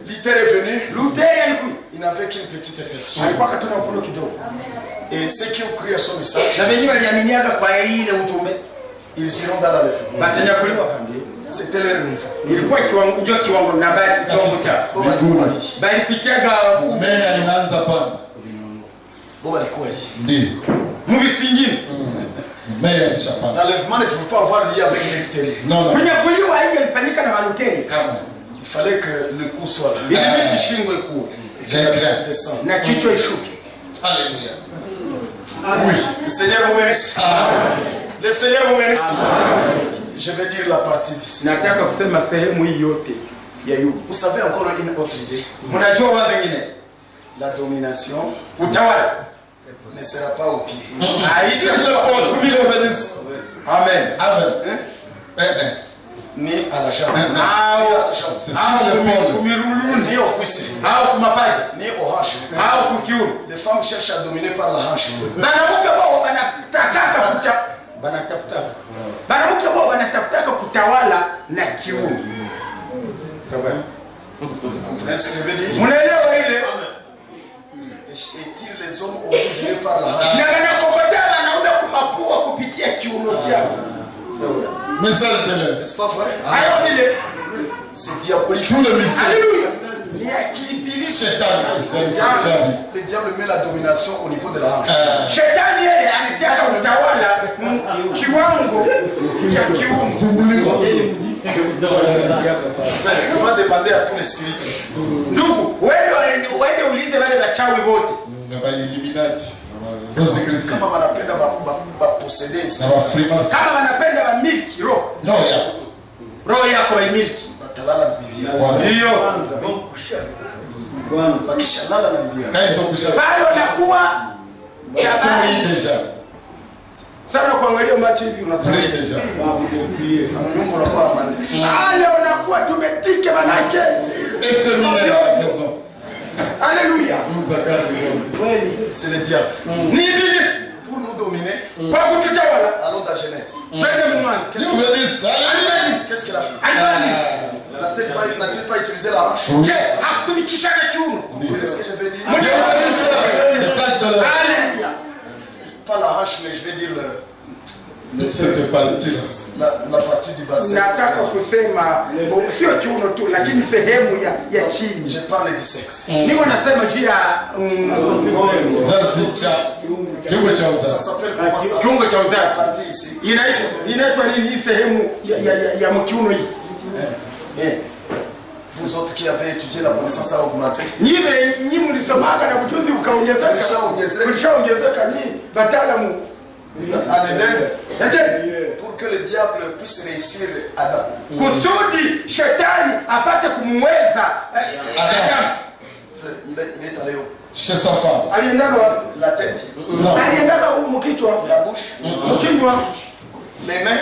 Luther est venu. Il n'avait qu'une petite version. Et ceux qui ont cru à son message, ils iront dans l'enlèvement. C'était leur niveau. L'enlèvement ne pouvait pas avoir lié avec l'intérieur. Non. Il fallait que le coup soit là. Et que la tête descende. Alléluia. Oui. Le Seigneur vous bénisse. Le Seigneur vous bénisse. Je vais dire la partie d'ici. Vous savez encore une autre idée. La domination ne sera pas au pied. Amen. Ni à la jambe. C'est sur l'épaule. Ni au cuisse. Ni au hanche. Les femmes cherchent à dominer par la hanche. Vous comprenez ce que je veux dire? Et tire les hommes au bout du nez par la hanche. Message de l'air. N'est-ce pas vrai? C'est diabolique. Tout le mystère. Alléluia. Le diable met la domination au niveau de la hanche. On va demander à tous les spirites. Kama wanapenda posséder ici. Kama wanapenda miliki roho. Roho yako miliki. Batalala na Biblia. Ndio. Bakishalala na Biblia. Bado nakuwa sana kuangalia macho hivi unafanya deja. Mungu anakuwa mandefu. Leo unakuwa tumetike manake. Alléluia. C'est le diable. Pour nous dominer. Allons dans Genèse. Qu'est-ce qu'il a fait? N'a-t-il pas utilisé la hanche? Vous comprenez ce que je veux dire? Pas la hanche, mais je vais dire cette partie la partie du bassin. Je parle du sexe. Ça s'appelle comment ça? La partie ici. Vous autres qui avez étudié, la connaissance a augmenté. En Éden, pour que le diable puisse réussir Adam. Il est allé où? Chez sa femme. La tête. Non. La bouche. Les mains.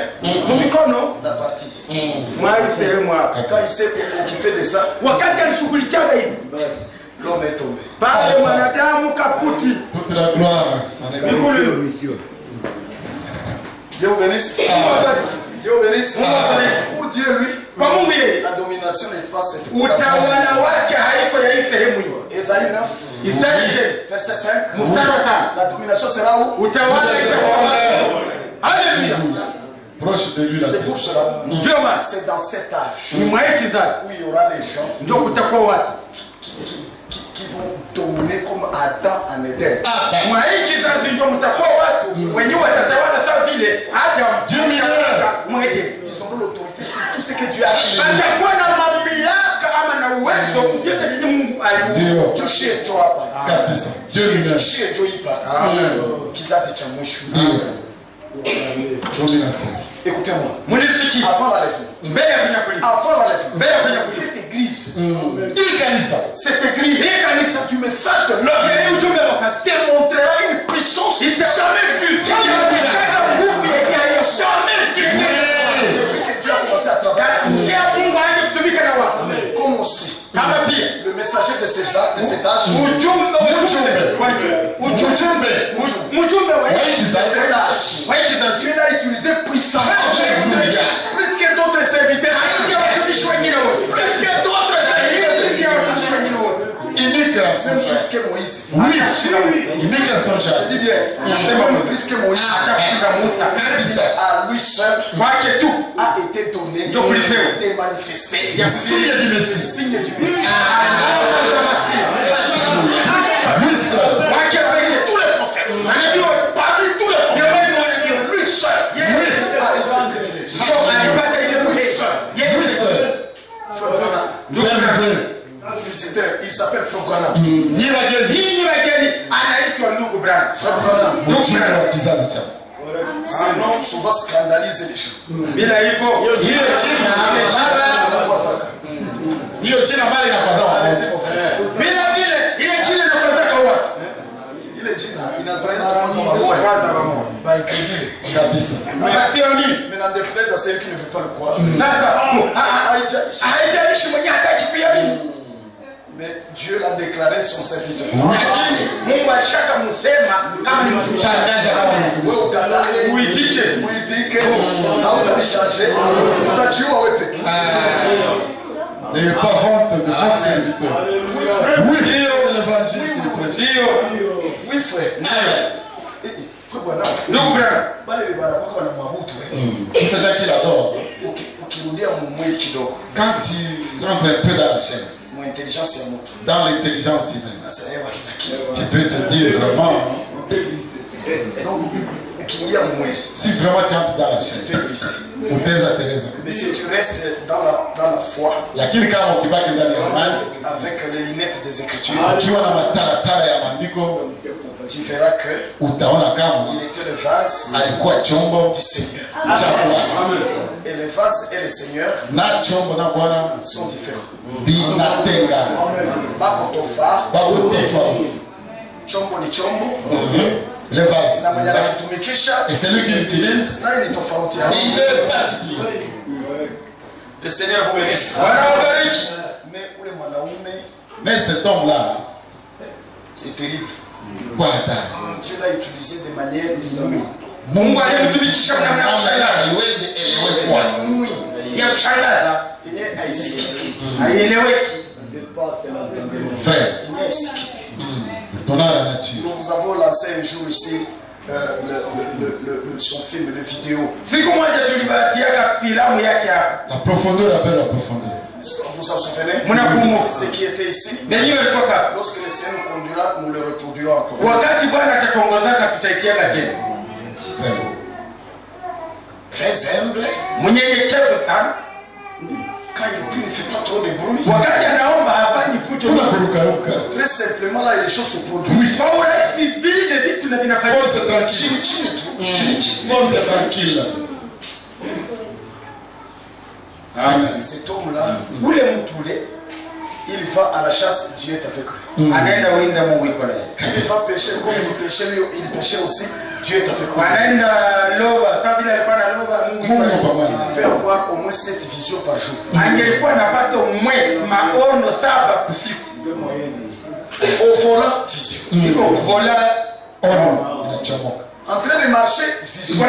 La partie ici. Quand il s'est occupé de ça, l'homme est tombé. Toute la gloire. Dieu vous bénisse. Dieu vous bénisse. Pour Dieu, lui, la domination n'est pas cette Ésaïe 9, verset 5. La domination sera où? Alléluia. Proche de lui. C'est pour cela. C'est dans cet âge où il y aura des gens qui vont dominer comme Adam en Éden. Ils auront l'autorité sur tout ce que Dieu a fait. Écoutez-moi. Avant l'enlèvement, cette église, cette église du message de l'homme démontrera une puissance jamais vue. Jamais vue. Depuis que Dieu a commencé à travailler. Comme aussi. Le messager de cet âge. Dieu l'a utilisé puissamment. Plus que d'autres serviteurs. Plus que d'autres serviteurs. même plus que Moïse. Oui, il n'est qu'un son Je chef. dis bien, même plus que Moïse. À lui seul a été donné de manifester Le signe du le Messie. signe du Messie. Lui seul. Avec tous les prophètes, parmi tous les prophètes, lui seul a eu ce privilège. Lui seul. Frère Branham, Bien vrai. visiteur, il s'appelle Frère Branham. Ni wageni. Frère Branham, Mchungu wa kizazi chako. ce nom souvent scandalise les gens. Hiyo jina mbali na kwa zao. Allez-y, mon frère. Ile jina inazoea tuanza mamoya. Ba incredile. Kabisa. Mais n'en déplaise à ceux qui ne veulent pas le croire. Mais Dieu l'a déclaré son serviteur. Tangaza kama mtu. Wewe utadai uitike au utashaje utajiua wewe peke. Les parents de votre serviteur. Oui, l'évangile qui prêche. Oui frère. Frère bwana. Bale bwana kwa na mabutu Tu sais déjà qu'il adore. ukirudia mwili kidogo. Quand tu rentres un peu dans la chaîne, Mon intelligence ya mtu. dans l'intelligence humaine, Sasa yeye lakini. tu peux te dire vraiment, Donc ukirudia mwili. si vraiment tu entres dans la Tu chaîne, peux glisser. utaweza teleza. Mais si tu restes dans la foi Lakini kama ukibaki ndani ya imani, avec les lunettes des écritures, ukiwa na mataratara ya maandiko, tu verras que utaona kama il était le vase alikuwa chombo du Seigneur. cha Bwana. Et le vase et le Seigneur Na chombo na Bwana sont différents. vinatengana. Bako tofa, Bako tofauti. chombo ni chombo, Le vase. na mwenye anakitumikisha Et celui qui l'utilise, naye ni tofauti. il est particulier. Le Seigneur vous bénisse. Mais ule mwanaume, Mais cet homme-là, c'est terrible. quoi hatari. Dieu l'a utilisé de manière inouïe. Mungu alimtumikisha kwa namna haiwezi elewekwa. Yenye haisikiki. Frère, Yenye haisikiki. donnant la nature. Nous avons lancé un jour ici son film, le vidéo. La profondeur appelle la profondeur. Est-ce que vous vous en souvenez? Ce qui était ici, lorsque le Seigneur nous conduira, nous le reproduirons encore. Frère, Très humble, quand il ne fait pas trop de bruit. kuna kurukaruka. Très simplement, là, les choses se produisent. Force tranquille. Force tranquille. Cet homme-là, il va à la chasse, Dieu est avec lui. Il va pêcher comme il pêchait, il pêchait aussi, Dieu est avec lui. Mungu pamoja. Il fait avoir au moins 7 visions par jour. Au volant, vision. Ono inachomoka. En train de marcher, vision.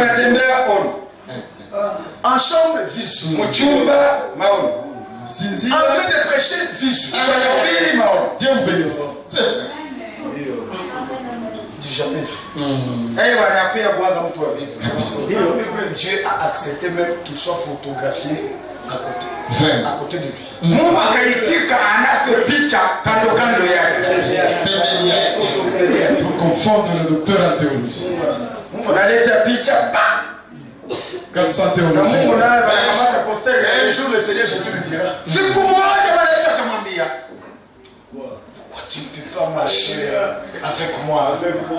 En chambre, vision. Zinzi. En train de prêcher, vision. Dieu vous bénisse. C'est vrai. Tu jamais vu. Dieu a accepté même qu'il soit photographié à côté. Frère. À côté de lui. Pour confondre le docteur en théologie. 400 théologiens. Un jour, le Seigneur Jésus lui dira, pourquoi tu ne peux pas marcher avec moi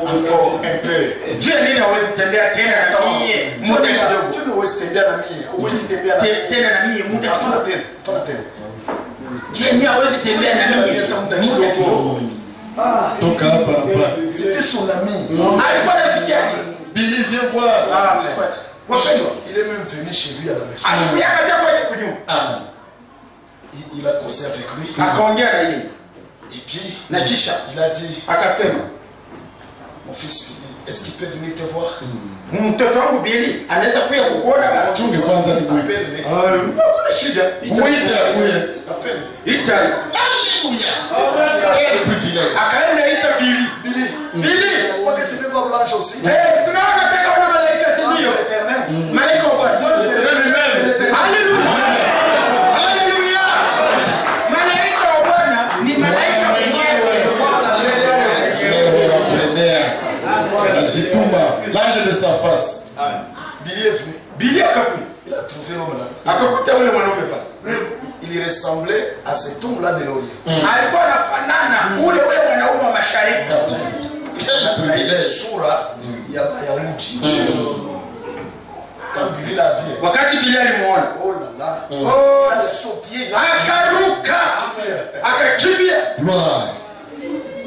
encore un peu? Tu ne veux tembea na mie, huwezi tembea na mie. Hapana tena, hapana tena. Toka hapa na pale. C'était son ami. Billy, viens voir. Il est même venu chez lui à la maison. Amen. Il a causé avec lui. Et puis, il a dit, mon fils, est-ce qu'il peut venir te voir? Chunge kwanza ni mwite. Appelle-le. Mwite akuye. Appelle-le. Alléluia. Quel privilège. Akaenda ita Bili. Bili. C'est pas que tu veux voir l'ange aussi. Tunaona tena una malaika ndio. Malaika wa Bwana. Haleluya. Haleluya. Malaika wa Bwana ni malaika mwenyewe. L'ange de sa face. Bili est venu. Bili akakuja. Il a trouvé l'homme là. Akakuta yule mwanaume pale. Il ressemblait à cet homme-là de l'Orient. Alikuwa anafanana ule mwanaume wa mashariki. Quel privilège. Sura ya Bayahudi. Quand Bili l'a vu. Wakati Bili alimuona. Oh là là. Oh, sauté. akaruka. Akakimbia. Gloire.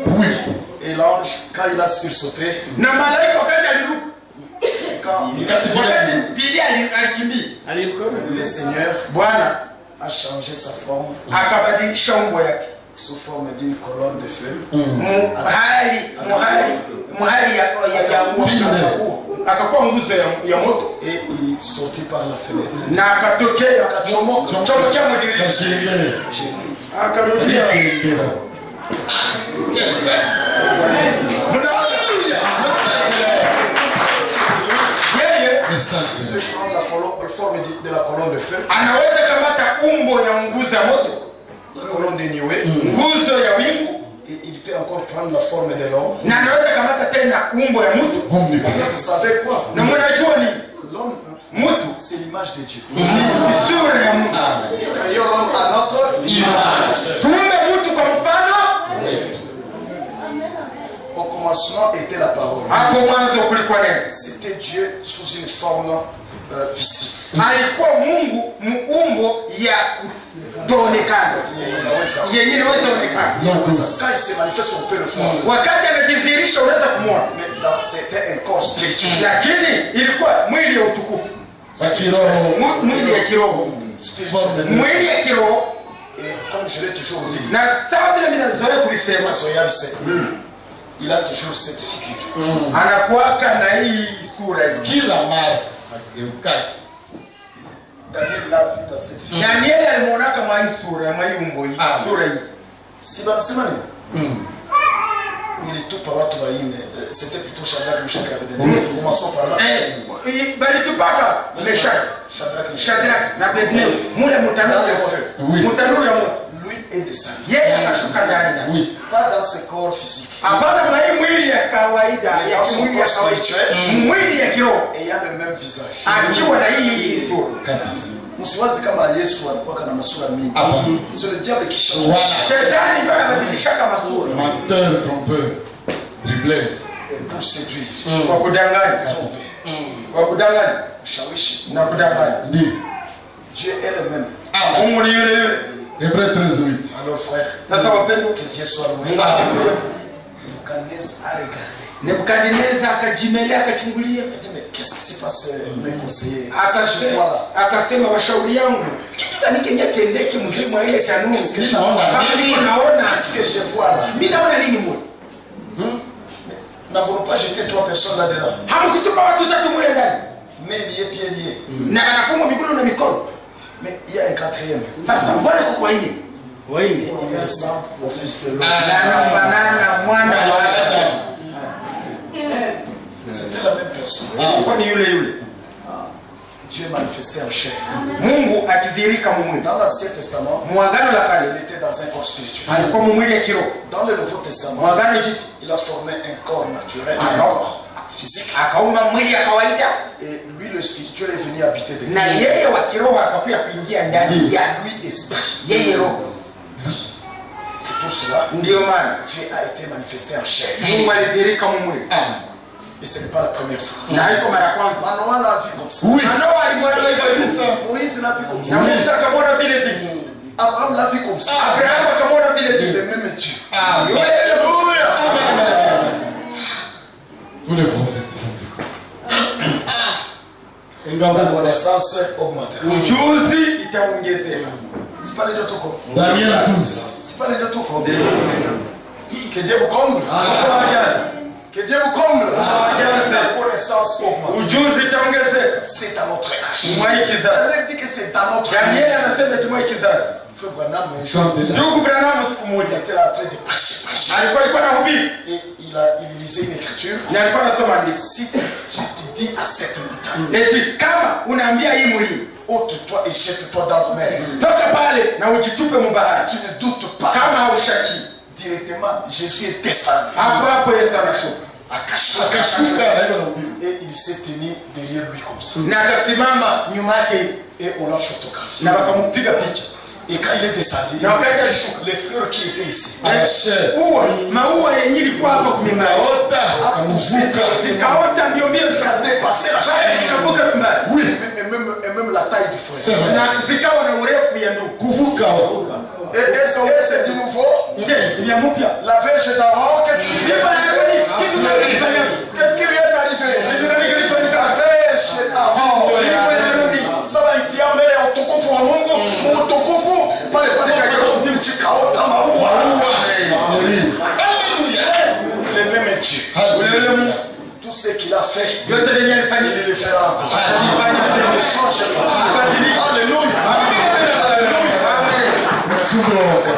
Oui. Et l'ange, quand il a sursauté, Na malaika wakati aliruka. quand Wakati Bili alikimbia. le Seigneur Bwana a changé sa forme akabadilisha umbo yake. sous forme d'une colonne de feu. Muhali ya akakuwa nguzo ya moto. Et il sautait par la fenêtre. Na akatokea chomokea madirisha. Akarudia. Quelle grâce. Yeye Message de Il prend la forme de la colonne de feu, anaweza kamata umbo ya nguzo ya moto, la colonne de nuée, nguzo ya wingu, et il peut encore prendre la forme de l'homme. na anaweza kamata tena umbo ya mtu. omnipotent. Vous savez quoi? Na mnajua ni L'homme, mtu c'est l'image de Dieu. ni sura ya Mungu. Créons l'homme à notre Image. Tuumbe mtu kwa mfano. Au commencement était la parole. Hapo mwanzo kulikuwa neno. C'était Dieu sous une forme visible. Alikuwa Mungu muumbo ya kutoonekana. Yenye inaweza onekana. Quand il se manifeste, on peut le voir. Wakati anajidhihirisha unaweza kumwona. Mais c'était un corps spirituel. Lakini ilikuwa mwili ya utukufu. Mwili ya kiroho. Mwili ya kiroho. Et comme je l'ai toujours dit, Na sawa vile ninazoea kulisema, il a toujours cette figure. anakuwaka na hii sura hii. Kila mara. Daniel l'a vu dans cette figure. Daniel alimuonaka mwa hii sura, mwa hii umbo hii, sura hii. Si banasema nini? Nilitupa watu waine. C'était plutôt Shadrach, Meshach et Abednego. Commençons par là. Balitupaka Meshach, Shadrach na Abednego mule mutanuru ya moto. Mutanuru ya moto. Lui est descendu. Yeye akashuka ndani. Oui. Pas dans ce corps physique. Hapana, mwa hii mwili ya kawaida, Mais ya dans son mwili ya corps kawaida. spirituel. Mwili ya kiroho. Et il y a le même visage. Akiwa na hii sura. Kabisa. Msiwazi kama Yesu alikuwa na masura mingi. C'est le diable qui change. Voilà. Shetani ndio anabadilisha kama sura. Menteur, trompeur, dribbleur. Pour séduire. Kwa kudanganya. Kwa kudanganya. Kushawishi. Na kudanganya. Ndiyo. Dieu est le même. Mungu ni yule yule. Hébreux 13:8. Alors frère, Sasa wapendwa, que Dieu soit loué. Mungu asifiwe. Nebuchadnezzar a regardé. Nebukadneza akajimelea akachungulia. Il a dit mais qu'est-ce qui s'est passé mes conseillers? Akasema washauri yangu, kitu gani kenye kiendeke mzimu wa ile kanuni? Qu'est-ce que je Kama naona, Qu'est-ce que je vois là? mimi naona nini mbona? N'avons pas jeté 3 personnes là-dedans. Hamkutupa watu tatu mule ndani. Mais liés, pieds liés. Na wanafungwa miguu na mikono. Mais il y a un quatrième. Sasa mbona kuko hili? Et il ressemble au fils de l'homme. Anafanana mwana wa Adamu. C'était la même personne. Kwa ni yule yule. Dieu manifesté en chair. Mungu akidhihirika mumwili. Dans l'Ancien Testament, Mwagano la il kale était dans un corps spirituel. alikuwa mumwili ya kiroho. Dans le Nouveau Testament, Mwagano jipya il a formé un corps naturel, un corps physique. akaumba mwili ya kawaida. Et lui, le spirituel, est venu habiter de Na lui. yeye wa kiroho akakuja kuingia ndani ya Lui, esprit. yeye roho. C'est pour cela Ndio maana Dieu a été manifesté en chair. Mungu alidhihirika mumwili. Et ce n'est pas la première fois. Na haiko mara ya kwanza. Manoa l'a vu comme ça. Oui. Manoa alimwona hivyo hivyo. Moïse l'a vu comme ça. Na Musa akamwona vile vile. Abraham l'a vu comme ça. Abrahamu akamwona vile Le vile. même Dieu. Yule yule Mungu. Tous les prophètes l'ont vu comme La ça. connaissance augmentera. Ujuzi itaongezeka. C'est pas les deux tout comme. Daniel 12. C'est pas les deux tout comme. Que Dieu vous comble. Que Dieu vous comble. La connaissance augmente. Ujuzi itaongezeka. C'est à notre âge. Mwa hii kizazi. Elle dit que c'est à notre âge. Daniel anasema tumwa hii kizazi. Ndugu Branham siku moja alikuwa anahubiri, il lisait une écriture. na alikuwa anasoma andiko. Si tu dis à cette montagne, Eti kama unaambia hii mlima, ôte-toi et jette-toi dans la mer. toka pale na ujitupe mbahari, Si tu ne doutes pas, kama haushaki, directement Jésus est descendu. hapo Yesu anashuka. Akashuka. Et il s'est tenu derrière lui comme ça. Na akasimama nyuma yake Et on l'a photographié. na wakampiga picha. Et quand il est descendu, Na wakati alishuka, les fleurs qui étaient ici, maua yenye ilikuwa hapa kumima zikaota mbio mbio, jusqu'à dépasser la chaîne. zikavuka kumbali. Oui, et même la taille du frère. Na zikawa na urefu ya ndugu. Et c'est du nouveau. Je, ni ya mpya. La Vierge d'Aaron, qu'est-ce qui vient d'arriver? Qu'est-ce qui vient d'arriver? La Vierge d'Aaron. Ça va itia mbele ya utukufu wa Mungu. Utukufu pale katika chikaota maua. Le même Dieu. Tout ce qu'il a fait, il le fera encore. Il ne change pas. Alléluia.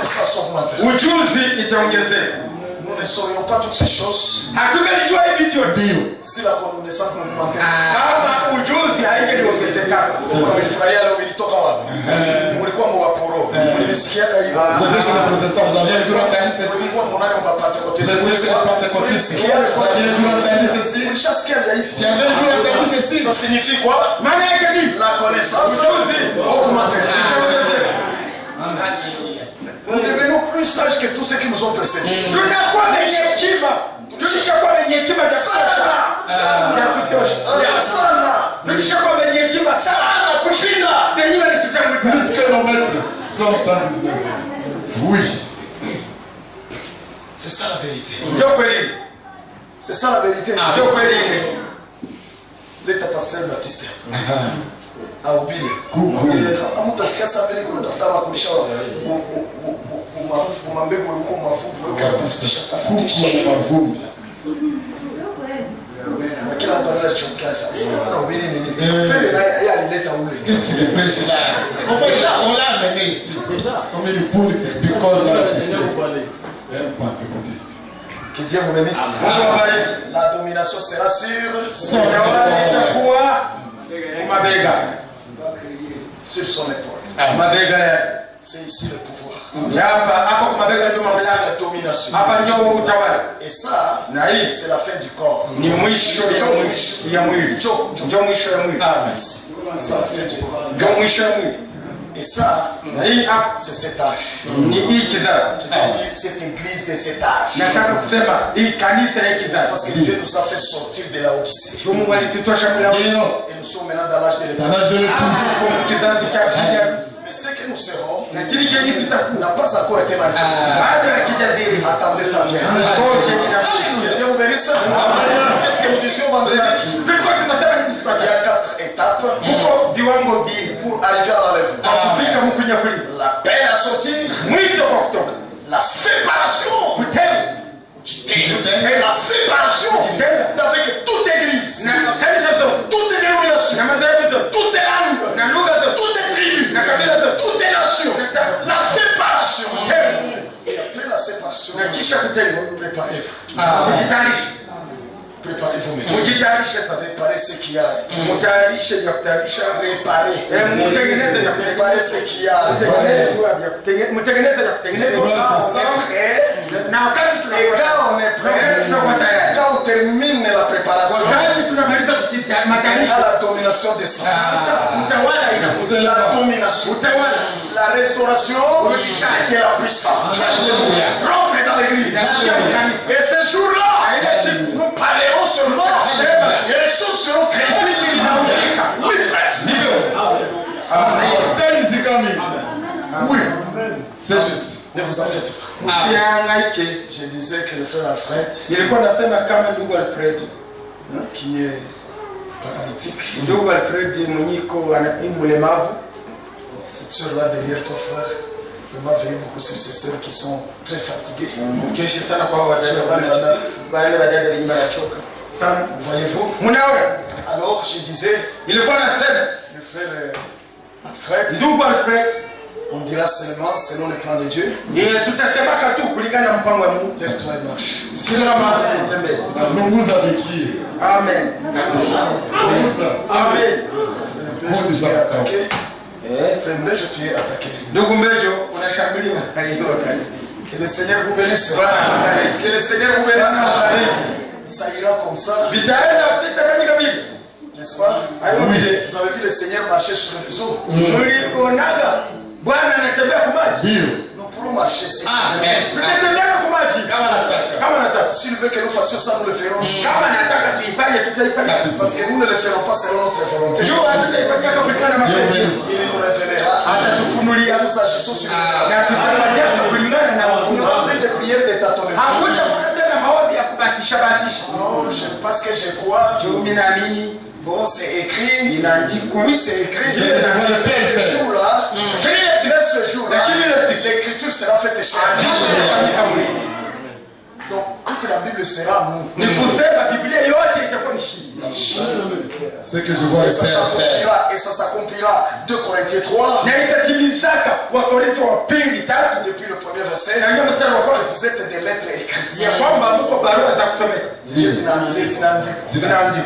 Ça s'augmente. Ujuzi itaongezeka. Nous ne saurions pas toutes ces choses Hatugalijua hivi vyote si la connaissance n'augmentait kama ujuzi haingeliongezeka. Mlifurahia leo nilitoka wapi? Mlikuwa mwaporo. Mlisikiaka hiyo. Mlikuwa mwanani wa Pentecoste. Mlishasikia hivi. Ça signifie quoi? Maana yake nini? La connaissance augmente. Nous devenons plus sages que tous ceux qui nous ont précédés. Tunakuwa wenye hekima. Tulishakuwa wenye hekima za kutosha. Tulishakuwa wenye hekima sana kushinda wenyewe walitutangulia. Oui. C'est ça la vérité. Ndio kweli. C'est ça la vérité. Ndio kweli. Leta pasteur Baptiste. Ahubiri. Hamutasikia saa vile kuna tafuta watu kumshauri. Mbegu yuko mafuvu weka tafutisha mavumbi. Na kila mtu anaweza kuchoka sasa. Ahubiri nini? Fere na yeye alileta ule. Qu'est-ce qu'il est prêché là? On l'a amené ici. Comme une poule picole dans la piscine. Un pentecôtiste. Que Dieu vous bénisse. La domination sera sûre. Sur son épaule. C'est ici le pouvoir. C'est la domination. Et ça, c'est la fin du corps. C'est la fin du corps. Et ça, c'est cet âge. Cette église de cet âge. Parce que Dieu nous a fait sortir de la Odyssée. Et nous sommes maintenant dans l'âge de l'éternité. Mais ce que nous serons n'a pas encore été manifesté. Attendez, ça vient. Dieu vous bénisse. Qu'est-ce que nous disions vendredi? Il y a 4 étapes pour arriver à l'enlèvement. L'appel à sortir, la séparation, et la séparation avec toute église, toute dénomination, toute langue, toute tribu, toute nation. La séparation. Et après la séparation, préparez-vous. Préparez-vous maintenant. Préparez ce qui arrive. Préparez ce qui arrive. Et quand on est prêt, quand on termine la préparation, la domination descend. La domination, la restauration et la puissance. Rentre dans l'église. Et ce jour-là, nous parlerons seulement et les choses seront traitées. Oui, frère. Oui, c'est juste. Ne vous en faites pas. Je disais que le frère Alfred, qui est paralytique, cette soeur-là derrière toi, frère, vraiment veille beaucoup sur ces soeurs qui sont très fatiguées. Voyez-vous? Alors je disais, le frère Alfred, On dira seulement selon le plan de Dieu. tutasemaka tu kulingana na mpango wa Mungu. Lève-toi et marche. Simama utembee. Nous avec qui? Amen. Amen. Je t'ai attaqué. Frère Mbejo, tu es attaqué. Ndugu Mbejo, unashambuliwa na hiyo wakati. Que le Seigneur vous bénisse. Que le Seigneur vous bénisse. Ça ira comme ça. N'est-ce pas? Oui. Vous avez vu le Seigneur marcher sur les eaux. Dieu. Nous pourrons marcher. Amen. S'il veut que nous fassions ça, nous le ferons. Parce que nous ne le ferons pas selon notre volonté. Dieu Il bénisse. nous révélera. Nous agissons sur le Il n'y aura plus de prières de tâtonnement. Non, parce que je crois. Bon, c'est écrit. Oui, c'est écrit. Ce jour-là, l'écriture sera faite chair. Donc, toute la Bible sera nous. Ce que je vois le Père faire. Et ça s'accomplira. 2 Corinthiens 3. Depuis le premier verset. Vous êtes des lettres écrites.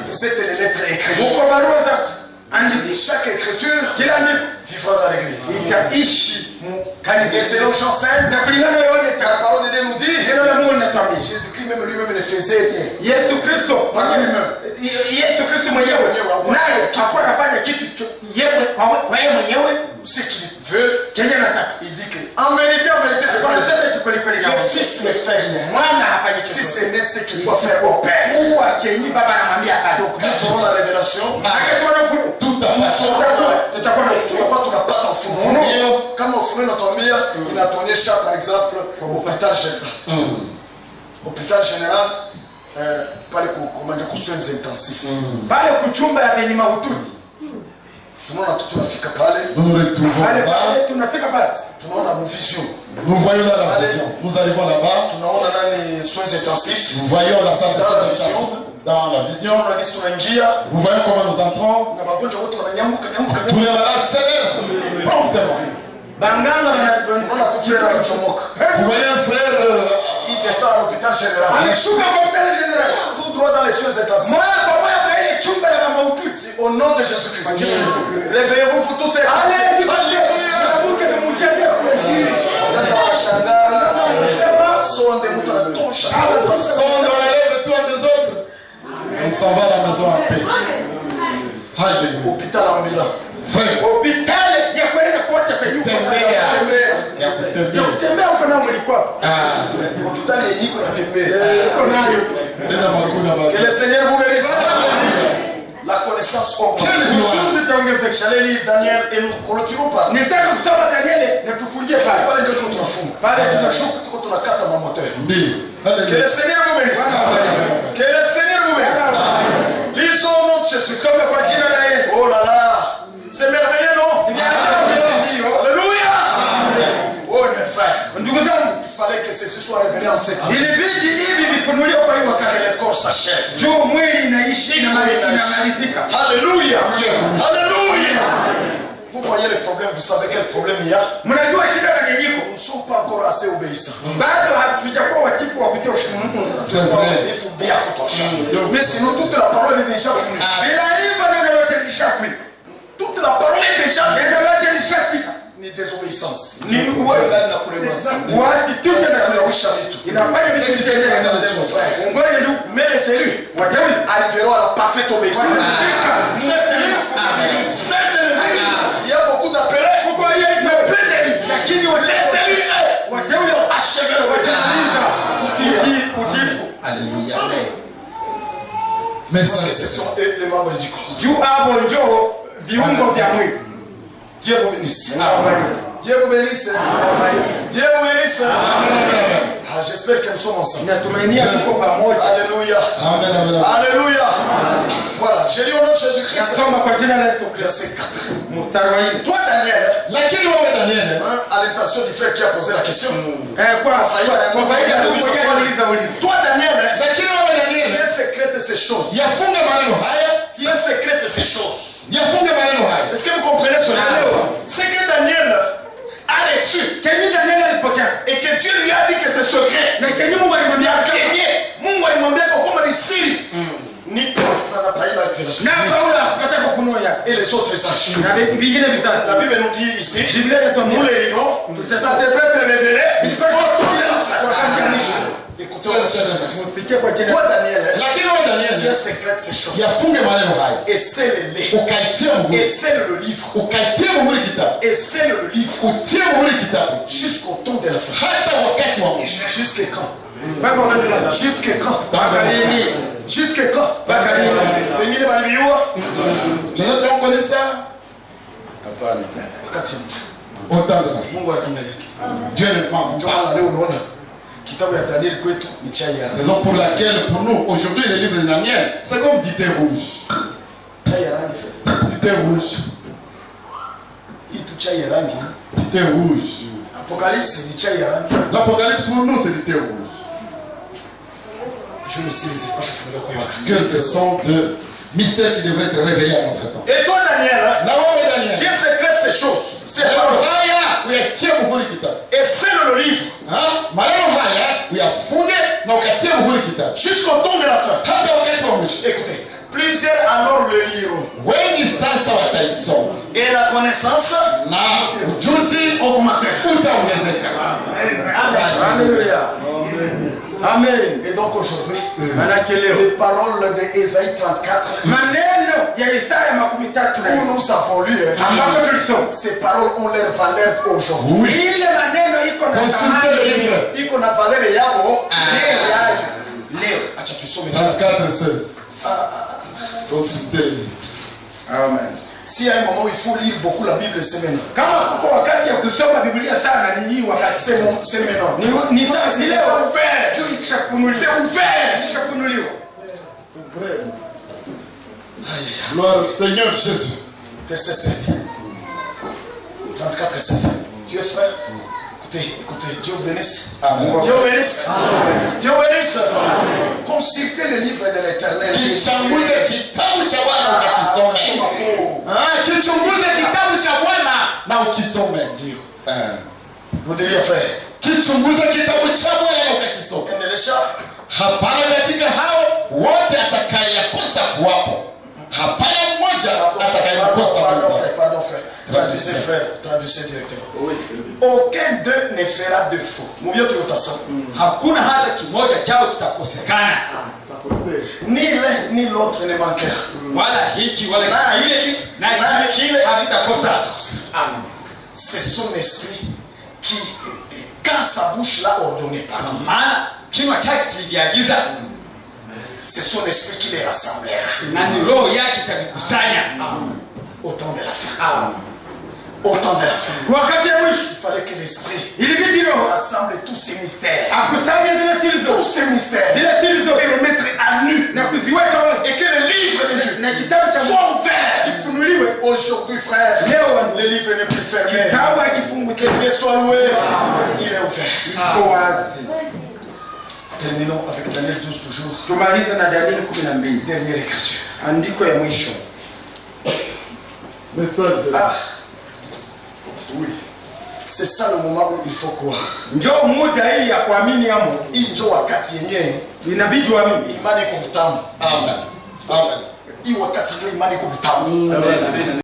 Vous êtes des lettres écrites. Chaque écriture vivra dans l'église. Et selon Jean 5, la parole de Dieu nous dit, Jésus-Christ même lui-même le faisait bien. Par lui-même. Ce qu'il veut, il dit que en vérité, je le Fils ne fait rien. Si ce n'est ce qu'il faut faire au Père. Donc nous ferons la révélation. Tout à fait. Kama ufunuo inatuambia inatuonyesha par exemple hopital général. Hopital général pale kumanja ku soins intensifs. Pale kuchumba ya benye mahututi. Tunaona tunafika pale. Nous nous retrouvons là-bas. Tunafika pale. Tunaona vision. Nous voyons là la vision. Nous arrivons là-bas. Tunaona nani soins intensifs. Nous voyons la salle de soins intensifs. Dans la vision. Vous voyez comment nous entrons. Tous les malades s'élèvent promptement. Vous voyez un frère il descend à l'hôpital général. Tout droit dans les soins intensifs. Au nom de Jésus-Christ. Réveillez-vous vous tous. Sonde la lèvre toi des autres. On s'en va à la maison en paix. Alléluia. Hôpital ambulant. Frère. Hôpital ya kwenda kote penye Kutembea. Ya kutembea. Hôpital yenye kuna tembea. Tena makuna baba. Que le Seigneur vous bénisse. La connaissance augmente. J'allais lire Daniel et nous clôturons par. Nitaka kusoma Daniel na tufungie pale. Pale ndio tunafunga. Pale tunashuka tuko tunakata mamoteur. Ndio. Que le Seigneur vous bénisse. Que le Seigneur vous bénisse. Lisons au nom de Jésus. Comme kwa jina la Yesu. Oh là là. C'est merveilleux non? Alléluia. Oh mes frères. Ndugu zangu, il fallait que ceci soit révélé en cette année. ilibidi hivi vifunuliwe kwa hiyo parce que le corps s'achève. Juu mwili inaishi na inamalizika. Alléluia. Alléluia. Vous voyez le problème, vous savez quel problème il y a? Mnajua shida gani iko? Nous ne sommes pas encore assez obéissants. Bado hatujakuwa watifu wa kutosha. C'est vrai. Watifu bien kutosha. Mais sinon toute la parole est déjà venue. Bila hivyo neno lote lishapita. Toute la parole est déjà venue. Neno lote lishapita. Ni désobéissance. Ni uasi tu inafanya vitu mais les élus arriveront à la parfaite obéissance. Il y a beaucoup d'appelés, mais peu d'élus. Les élus achèvent le Alléluia. Mais ce sont les membres du corps. Dieu vous bénisse. Dieu vous bénisse. Dieu vous bénisse. Ah, j'espère que nous sommes ensemble. Alléluia. Alléluia. Voilà, j'ai lu au nom de Jésus-Christ. Verset 4. Toi, Daniel, à l'intention du frère qui a posé la question. Toi, Daniel, tu es secrète ces choses. Tu es secrète ces choses. Est-ce que vous comprenez cela? C'est que Daniel a reçu. Daniel Et que Dieu lui a dit que c'est secret. na kenye Mungu alimwambia Mungu alimwambia kama ni siri. Nipo na taila révélation. na Paulo akataka kufunua yake Et les autres sachent. na vingine vitatu. La Bible nous dit ici, Biblia inatuambia nous les lirons, ça devrait être révélé autour de la fin. Écoutez, Msikie kwa jina. toi Daniel, Lakini wewe Daniel, Dieu secrète ces choses. yafunge maneno haya. Et scelle-les. Ukaitie Et muhuri. scelle le livre. Ukaitie muhuri kitabu. Et scelle le livre. Utie muhuri kitabu. Jusqu'au temps de la fin. Hata wakati wa mwisho. Jusqu'à quand? Mpaka wakati wa Jusqu'à quand? mpaka lini? Jusqu'à quand? Mpaka lini? Wengine walibiua Les autres ont connu ça. wakati wa mwisho. Autant de la fin. Mungu atendeke. Dieu ne ment Ndio pas. maana leo unaona kitabu ya Daniel kwetu ni chai ya rangi. Raison pour laquelle, pour nous, aujourd'hui, les livres de Daniel, c'est comme du thé rouge. Chai ya rangi fe. Du thé rouge. Hii tu chai ya rangi. Du thé rouge. Apocalypse ni chai ya rangi. L'Apocalypse pour nous, c'est du thé rouge. Je ne sais pas, je ferai quoi. Parce que ce sont des mystères qui devraient être révélés à notre temps. Et toi Daniel, Là où est Daniel? Dieu secrète ces choses. C'est Maneno pas. haya uyatie muhuri kitabu. Et scelle le livre Maneno haya uyafunge na ukatie muhuri kitabu. jusqu'au temps de la fin. Hata wakati wa mwisho. Écoutez, plusieurs alors le liront. Wengi sasa wataisoma Et la connaissance na ujuzi augmentera. utaongezeka. Haleluya. Amen. Et donc aujourd'hui, Manake leo les paroles de Ésaïe 34, maneno ya Isaya 33 où nous avons lu, ambapo tulisoma ces paroles ont leur valeur aujourd'hui. ile maneno iko na Consultez le thamani livre. Iko na valeur yabo leo. leo. Acha tusome 34:16. Consultez. Amen. Si à un moment où il faut lire beaucoup la Bible, c'est maintenant. Kama kuko wakati ya kusoma Biblia sana ni hii wakati. C'est maintenant. Ni sasa C'est ni déjà leo. ouvert. C'est ouvert. Kishafunuliwa. Gloire au Seigneur Jésus. Verset 16. 34 et 16. Dieu frère, écoutez, Dieu vous bénisse. Amen. Dieu vous bénisse. Dieu vous bénisse. Consultez le livre de l'Éternel. Kichunguze kitabu cha Bwana ukakisome. Kichunguze kitabu cha Bwana na ukisome. Ndio. Vous devez faire. Kichunguze kitabu cha Bwana na ukakisome. Hapana katika hao wote atakayekosa kuwapo. Hapana mmoja atakayekosa kuwapo. Pardon frère. Traduisez frère, traduisez directement. Aucun d'eux ne fera de faux. Hakuna hata kimoja chao kitakosekana. Ni l'un ni l'autre ne manquera. Wala hiki wala kile na kile havitakosa. Amen. C'est son esprit qui, quand sa bouche l'a ordonné, pardon. Maana kinywa chake kiliagiza C'est son esprit qui les rassemblera. na ni roho yake itavikusanya. Au temps de la fin. Au temps de la fin. Kwa wakati ya mwisho Il fallait que l'esprit ilibidi roho rassemble tous ces mystères. akusanye zile siri Tous zote, ces mystères. zile siri zote Et les mettre à nu. na kuziweka wazi Et que le livre de Dieu na kitabu cha Mungu soit ouvert. kifunuliwe. Aujourd'hui, frère, Leo le livre n'est plus fermé. kitabu hakifunguki, Que Dieu soit loué. Il est ouvert. iko wazi. Terminons avec Daniel 12 toujours. Tumalize na Danieli 12, Dernière écriture. andiko ya mwisho. Message de Oui. C'est ça le moment où il faut croire. Njoo muda hii ya kuamini amo. Hii njoo wakati yenyewe Inabidi uamini. imani iko mtamu. Amen. Amen. Hii wakati ndio imani iko mtamu.